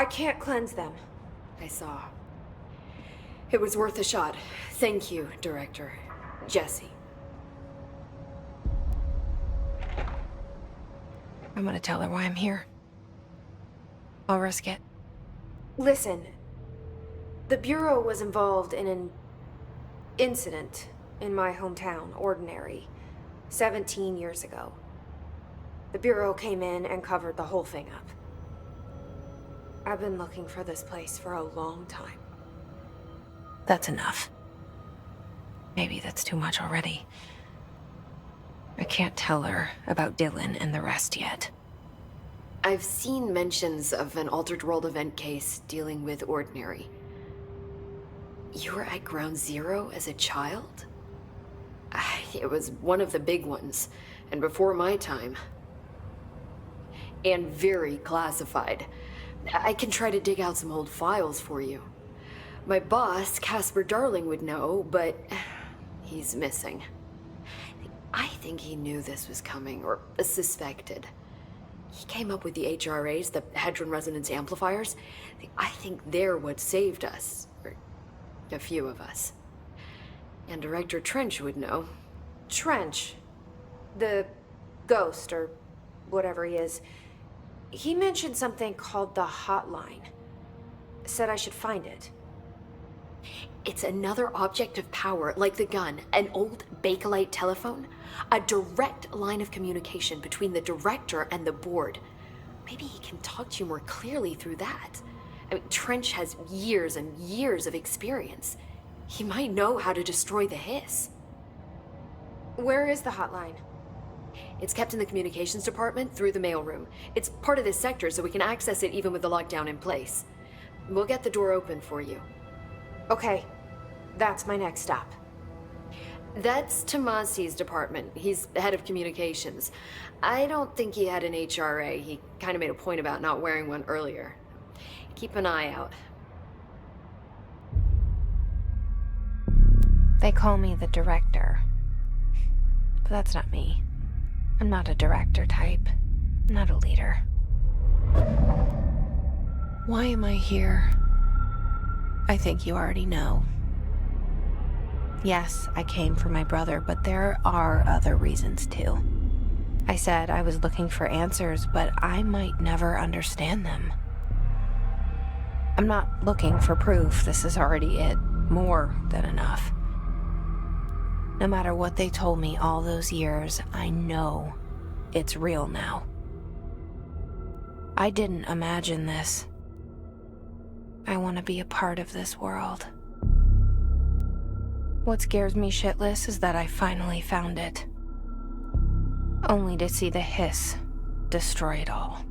I can't cleanse them. I saw. It was worth a shot. Thank you, Director. Jesse. I'm gonna tell her why I'm here. I'll risk it. Listen, the Bureau was involved in an incident in my hometown, Ordinary, 17 years ago. The Bureau came in and covered the whole thing up. I've been looking for this place for a long time. That's enough. Maybe that's too much already. I can't tell her about Dylan and the rest yet. I've seen mentions of an Altered World event case dealing with Ordinary. You were at Ground Zero as a child? It was one of the big ones, and before my time. And very classified. I can try to dig out some old files for you. My boss, Casper Darling, would know, but he's missing. I think he knew this was coming, or suspected. He came up with the HRAs, the Hadron Resonance Amplifiers. I think they're what saved us. Or a few of us. And Director Trench would know. Trench, the ghost, or whatever he is, he mentioned something called the Hotline. Said I should find it. It's another object of power, like the gun, an old Bakelite telephone. A direct line of communication between the director and the board. Maybe he can talk to you more clearly through that. I mean, Trench has years and years of experience. He might know how to destroy the hiss. Where is the hotline? It's kept in the communications department through the mailroom. It's part of this sector, so we can access it even with the lockdown in place. We'll get the door open for you. Okay, that's my next stop. That's Tomasi's department. He's the head of communications. I don't think he had an HRA. He kind of made a point about not wearing one earlier. Keep an eye out. They call me the director. But that's not me. I'm not a director type. I'm not a leader. Why am I here? I think you already know. Yes, I came for my brother, but there are other reasons too. I said I was looking for answers, but I might never understand them. I'm not looking for proof. This is already it. More than enough. No matter what they told me all those years, I know it's real now. I didn't imagine this. I want to be a part of this world. What scares me shitless is that I finally found it. Only to see the hiss destroy it all.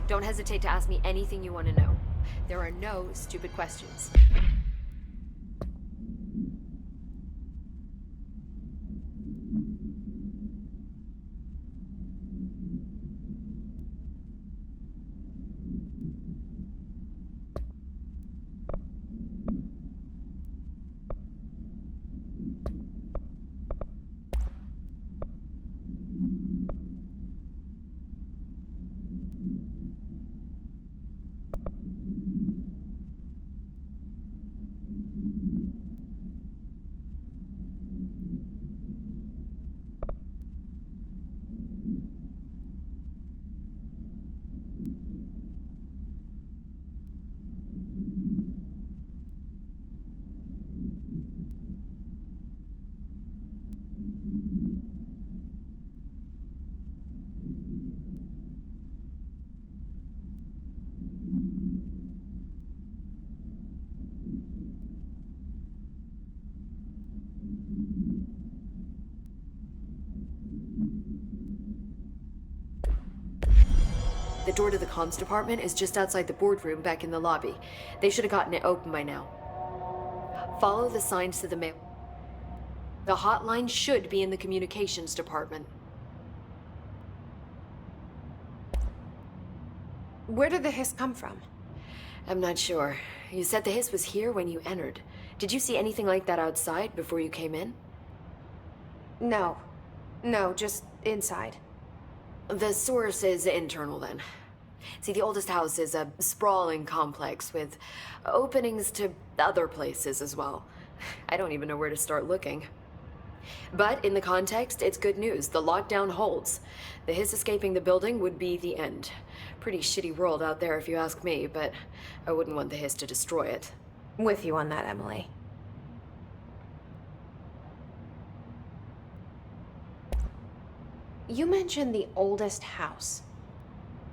Don't hesitate to ask me anything you want to know. There are no stupid questions. The door to the comms department is just outside the boardroom back in the lobby. They should have gotten it open by now. Follow the signs to the mail. The hotline should be in the communications department. Where did the hiss come from? I'm not sure. You said the hiss was here when you entered. Did you see anything like that outside before you came in? No. No, just inside. The source is internal, then. See, the oldest house is a sprawling complex with openings to other places as well. I don't even know where to start looking. But in the context, it's good news. The lockdown holds. The hiss escaping the building would be the end. Pretty shitty world out there if you ask me, but I wouldn't want the hiss to destroy it. With you on that, Emily. You mentioned the oldest house.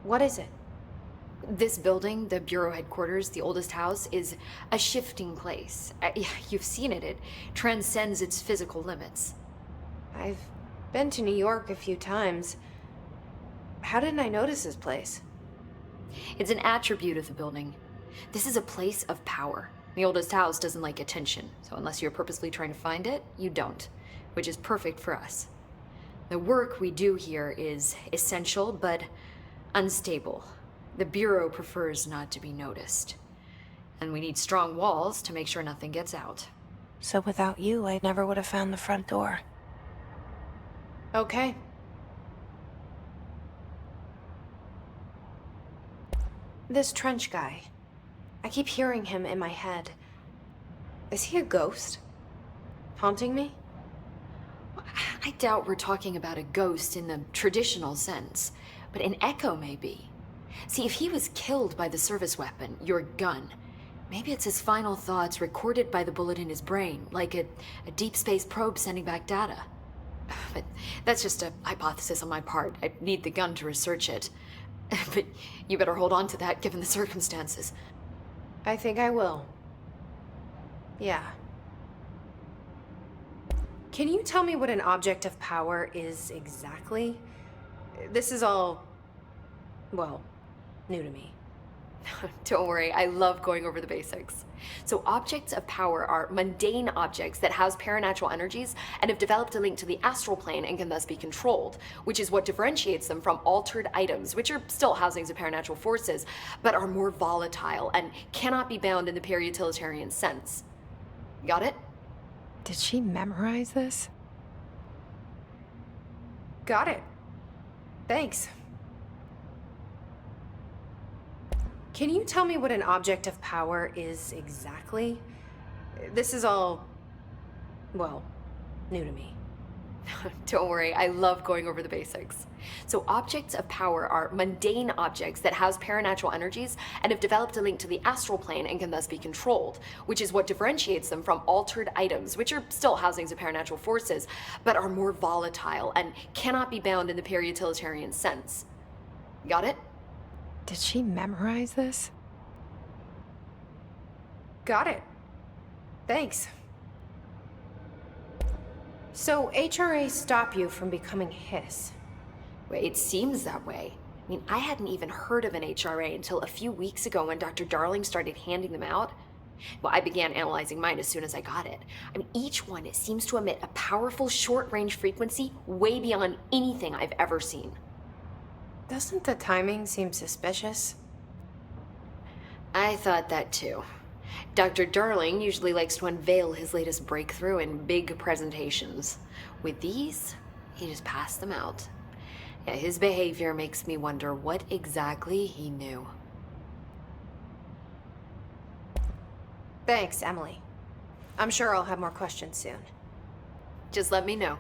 What is it? This building, the Bureau headquarters, the oldest house, is a shifting place. You've seen it. It transcends its physical limits. I've been to New York a few times. How didn't I notice this place? It's an attribute of the building. This is a place of power. The oldest house doesn't like attention, so unless you're purposely trying to find it, you don't, which is perfect for us. The work we do here is essential, but unstable. The Bureau prefers not to be noticed. And we need strong walls to make sure nothing gets out. So without you, I never would have found the front door. Okay. This Trench guy. I keep hearing him in my head. Is he a ghost? Haunting me? I doubt we're talking about a ghost in the traditional sense, but an echo maybe. See, if he was killed by the service weapon, your gun, maybe it's his final thoughts recorded by the bullet in his brain, like a deep space probe sending back data. But that's just a hypothesis on my part. I need the gun to research it. But you better hold on to that given the circumstances. I think I will. Yeah. Can you tell me what an object of power is exactly? This is all, well, new to me. Don't worry, I love going over the basics. So objects of power are mundane objects that house paranatural energies and have developed a link to the astral plane and can thus be controlled, which is what differentiates them from altered items, which are still housings of paranatural forces, but are more volatile and cannot be bound in the pure utilitarian sense. Got it? Did she memorize this? Got it. Thanks. Can you tell me what an object of power is exactly? This is all, well, new to me. Don't worry, I love going over the basics. So objects of power are mundane objects that house paranatural energies and have developed a link to the astral plane and can thus be controlled, which is what differentiates them from altered items, which are still housings of paranatural forces, but are more volatile and cannot be bound in the pure utilitarian sense. Got it? Did she memorize this? Got it. Thanks. So HRA stop you from becoming Hiss? Well, it seems that way. I mean, I hadn't even heard of an HRA until a few weeks ago when Dr. Darling started handing them out. Well, I began analyzing mine as soon as I got it. I mean, each one, it seems to emit a powerful short-range frequency way beyond anything I've ever seen. Doesn't the timing seem suspicious? I thought that too. Dr. Darling usually likes to unveil his latest breakthrough in big presentations. With these, he just passed them out. Yeah, his behavior makes me wonder what exactly he knew. Thanks, Emily. I'm sure I'll have more questions soon. Just let me know.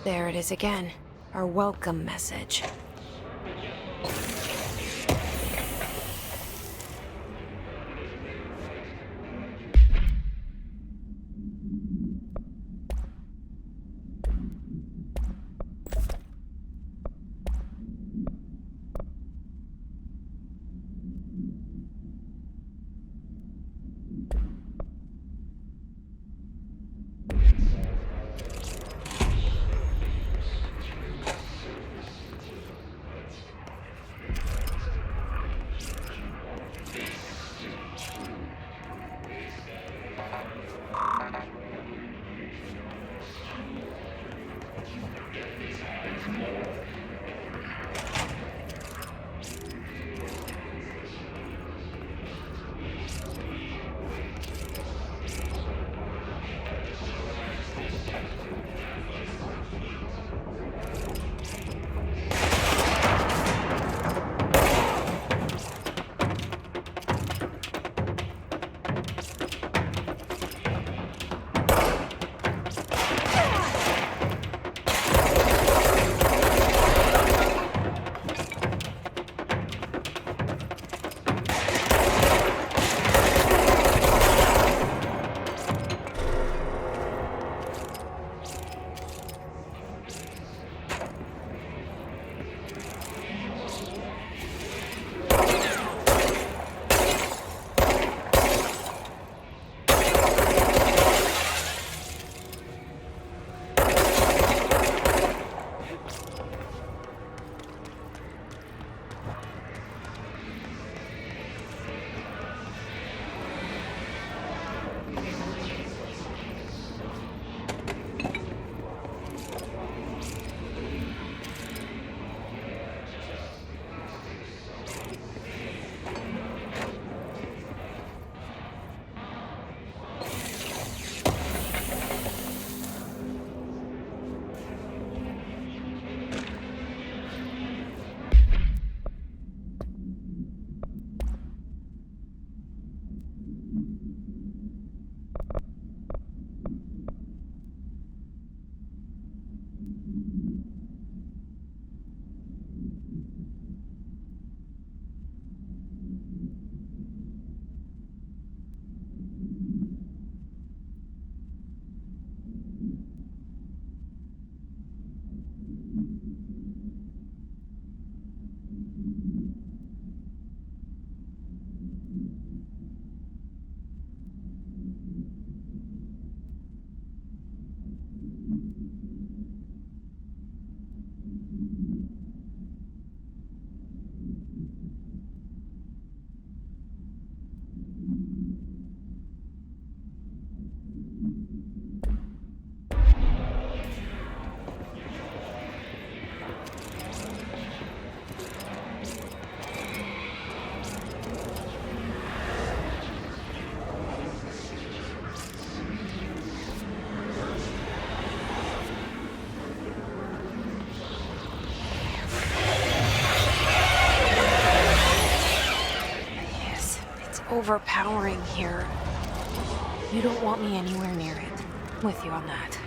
There it is again. Our welcome message. overpowering here. You don't want me anywhere near it. I'm with you on that.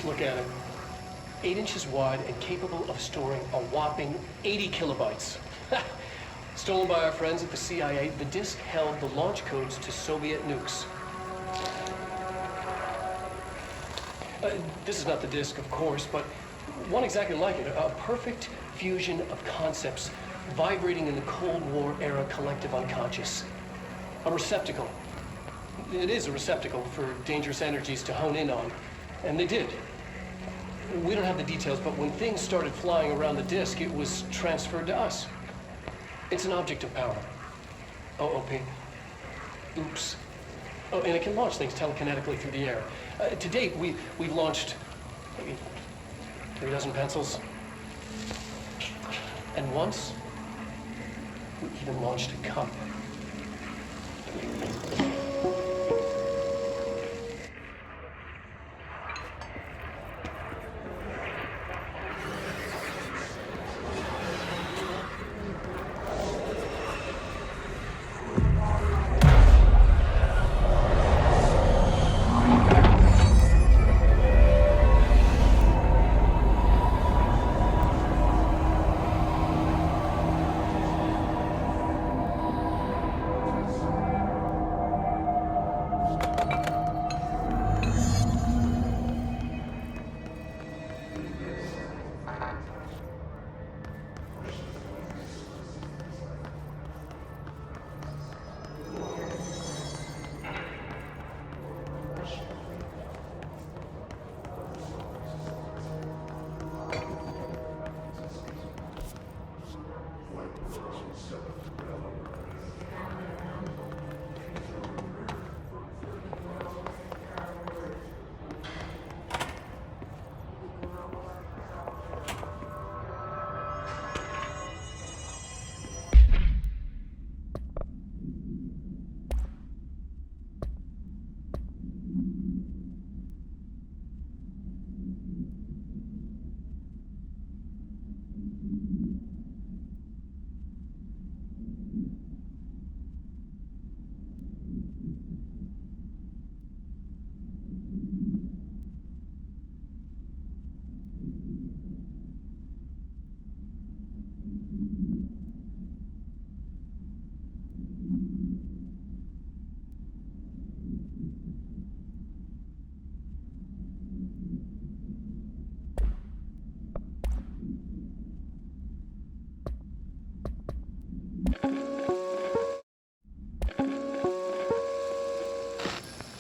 look at it. 8 inches wide and capable of storing a whopping 80 kilobytes. Stolen by our friends at the CIA, the disk held the launch codes to Soviet nukes. This is not the disk, of course, but one exactly like it. A perfect fusion of concepts vibrating in the Cold War era collective unconscious. A receptacle. It is a receptacle for dangerous energies to hone in on. And they did. We don't have the details, but when things started flying around the disk, it was transferred to us. It's an object of power. OOP. Oops. Oh, and it can launch things telekinetically through the air. To date, we've launched maybe 3 dozen pencils. And once, we even launched a cup.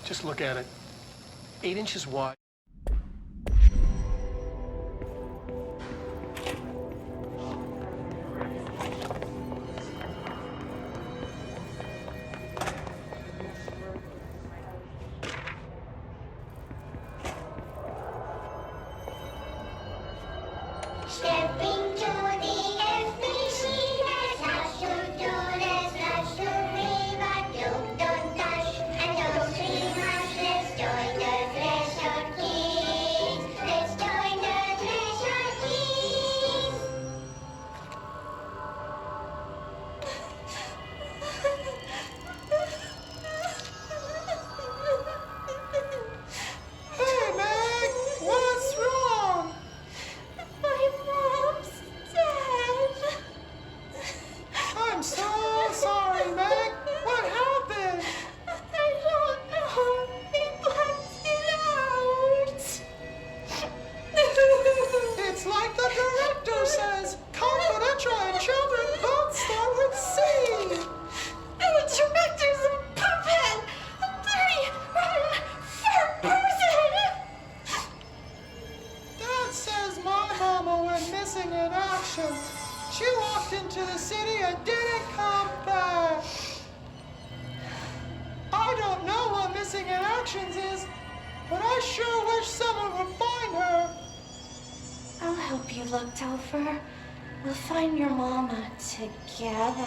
Just look at it. 8 inches wide. Stepping to the FBC, there's lots to do, there's lots to read, but don't touch and don't scream much. Let's join the treasure keys. Let's join the treasure keys. Hey, Meg! What's wrong? My mom's dead. I'm so sorry, Meg. What happened? I don't know. They blacked it out. It's like the director says. Confidential and children don't start with C. The director's a puppet. A dirty, rotten, fat person. Dad says my mama went missing in action. She walked into the city and didn't come back. I don't know what missing in actions is, but I sure wish someone would find her. I'll help you look, Telfer. We'll find your mama together.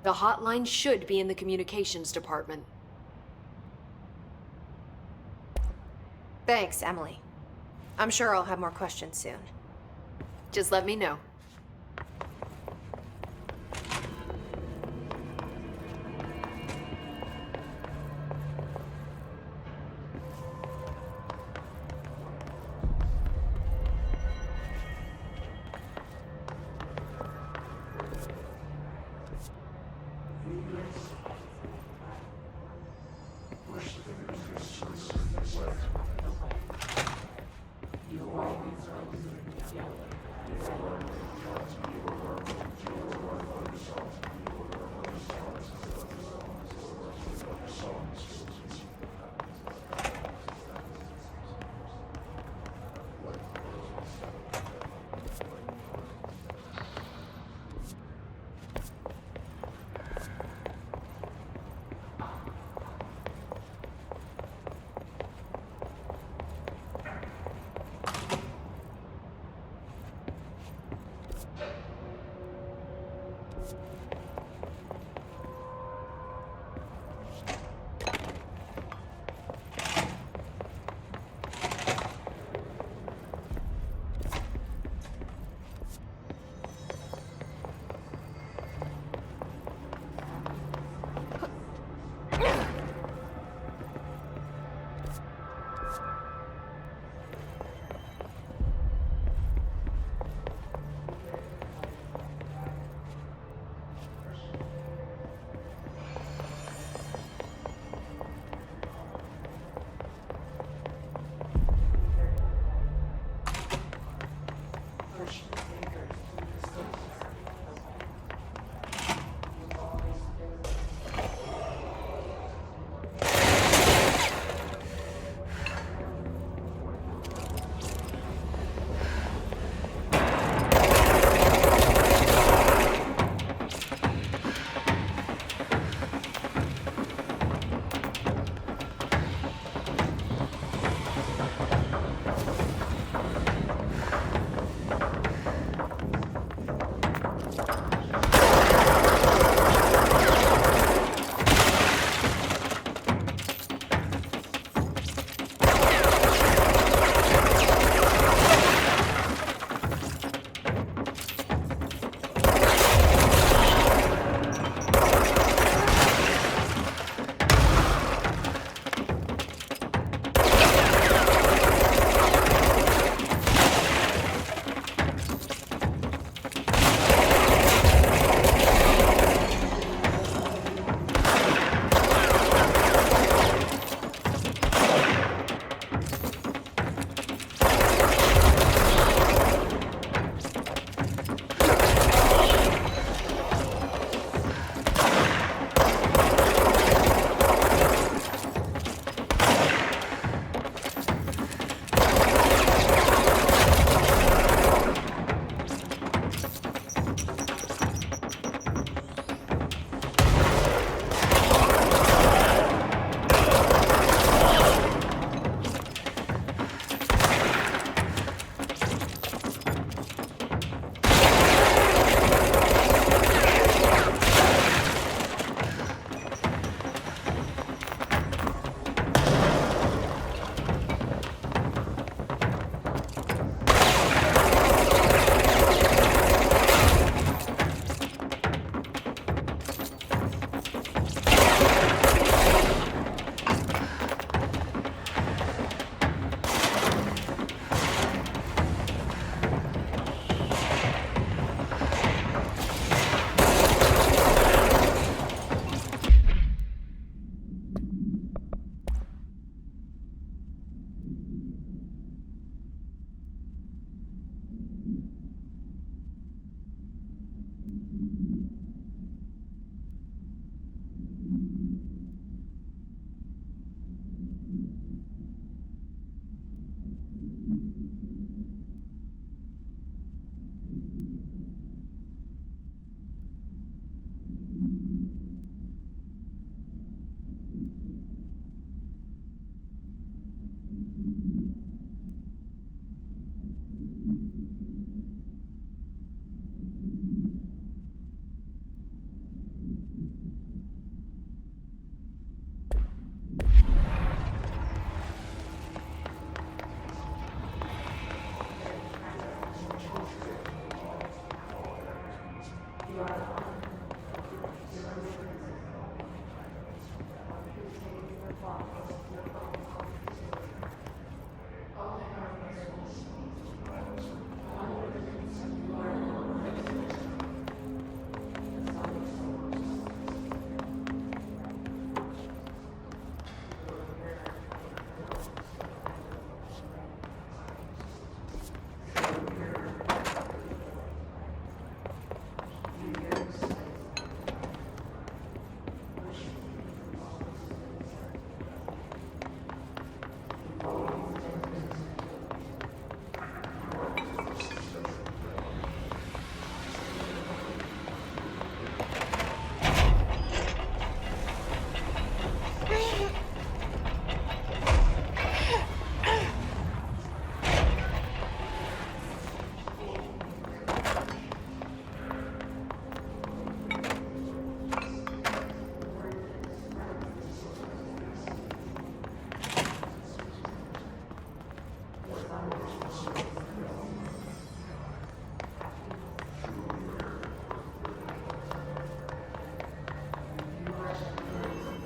The hotline should be in the communications department. Thanks, Emily. I'm sure I'll have more questions soon. Just let me know.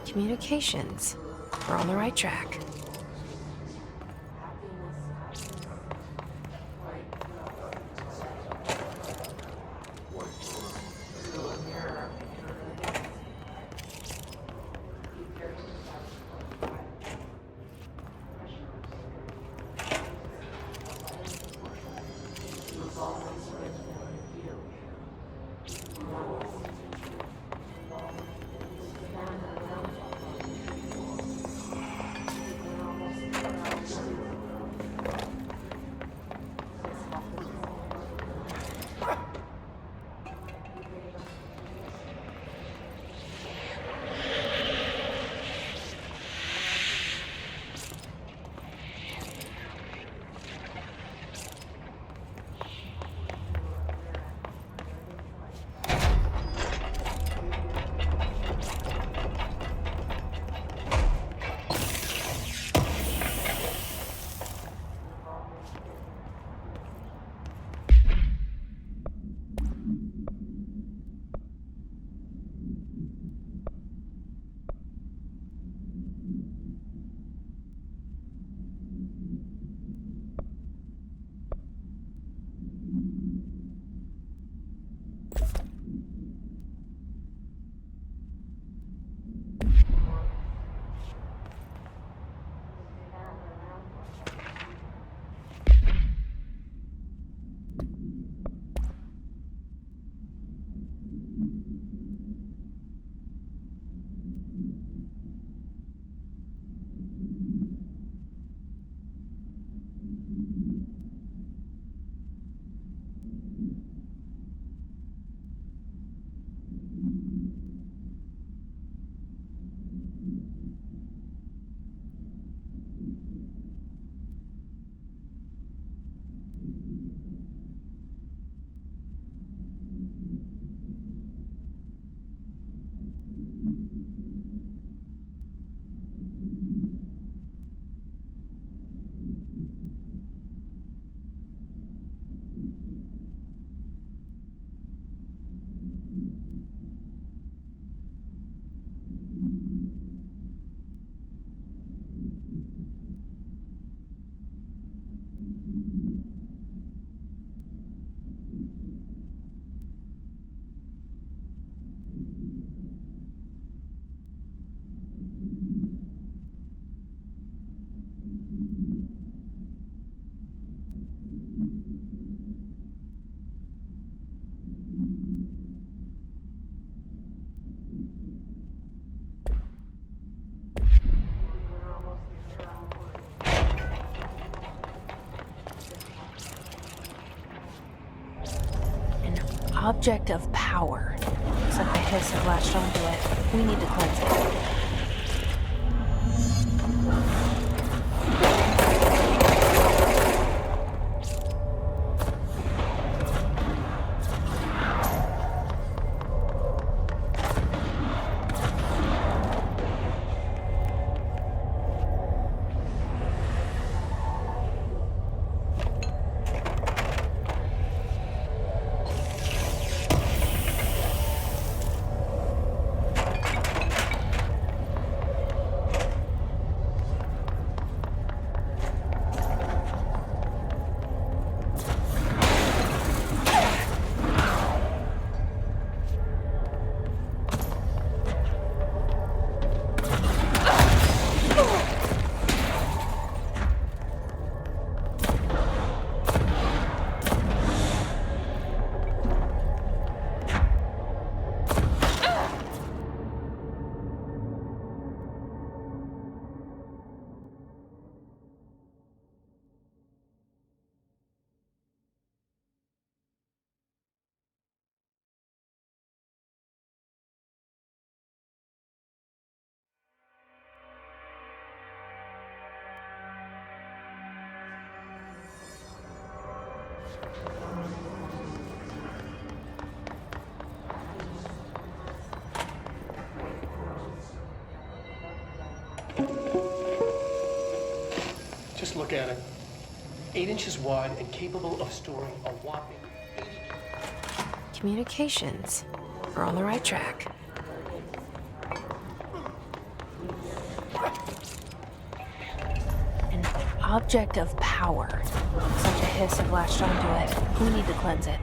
Communications. We're on the right track. Object of power. Looks like the hiss have latched onto it. We need to cleanse it. Just look at it. 8 inches wide and capable of storing a whopping 80... Communications. We're on the right track. An object of power. Such a hiss have latched onto it. We need to cleanse it.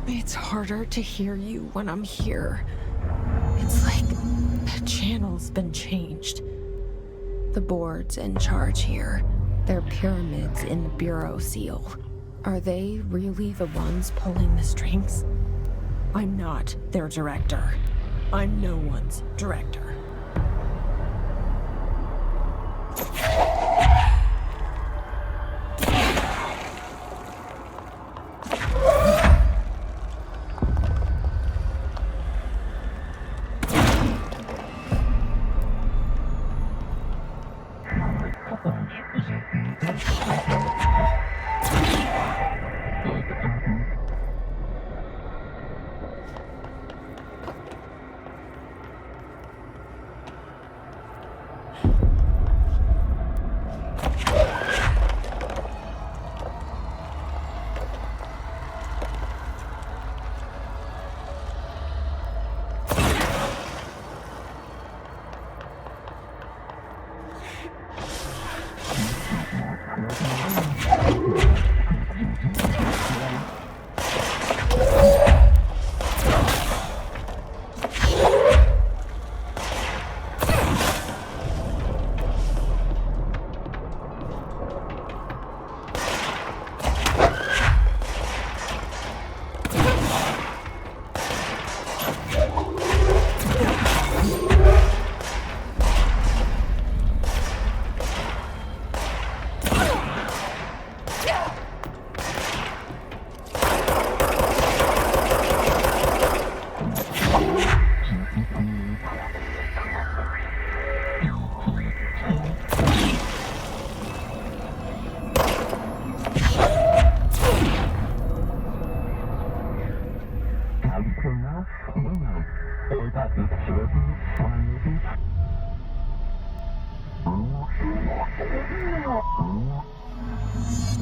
It's harder to hear you when I'm here. It's like the channel's been changed. The board's in charge here. They're pyramids in the Bureau seal. Are they really the ones pulling the strings? I'm not their director. I'm no one's director.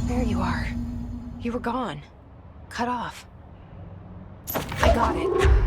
There you are. You were gone. Cut off. I got it.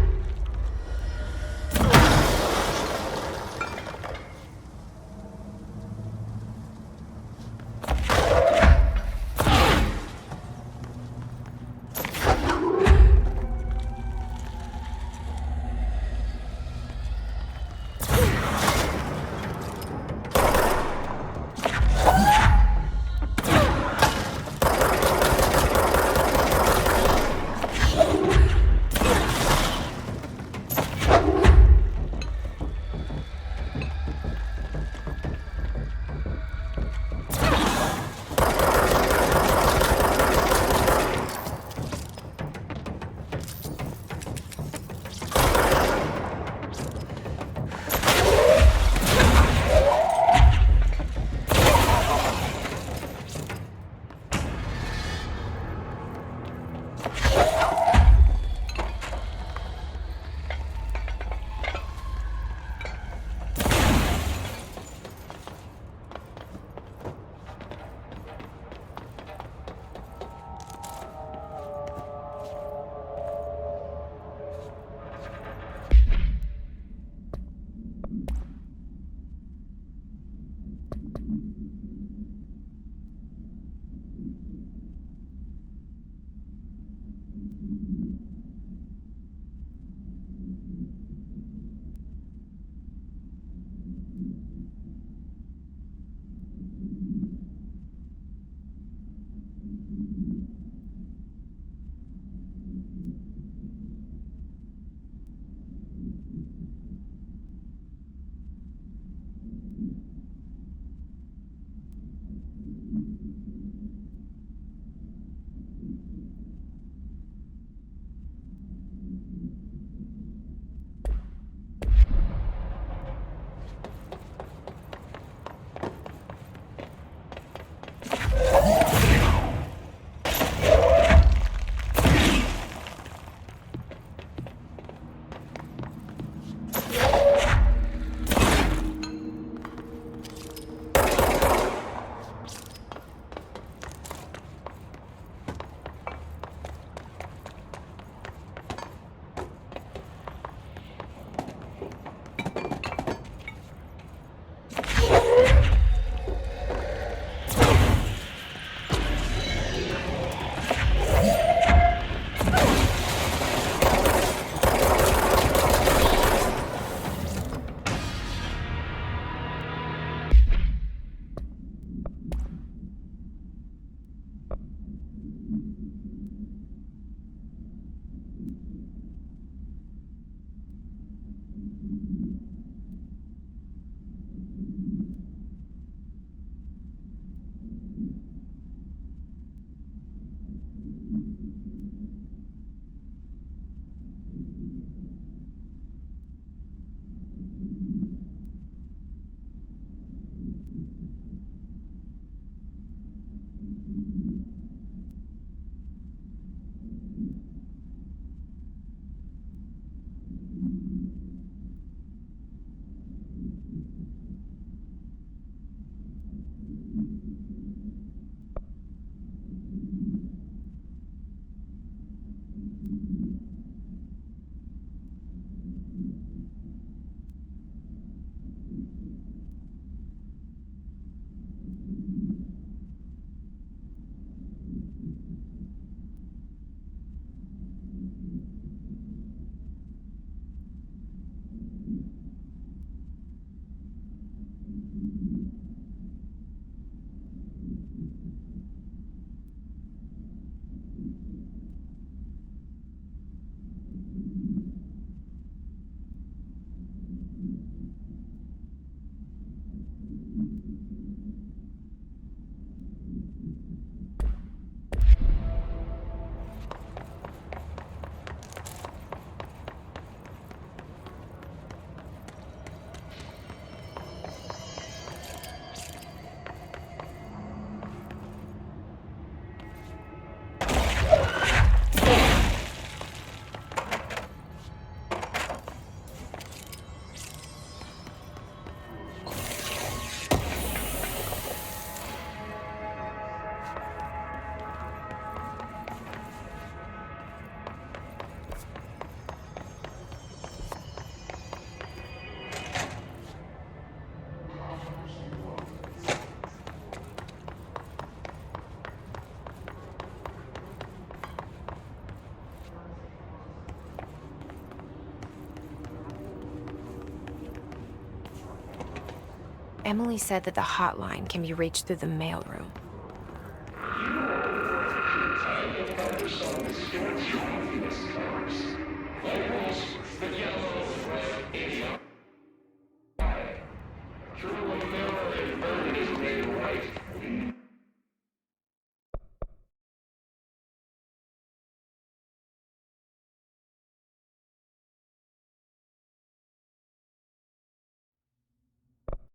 Emily said that the hotline can be reached through the mailroom.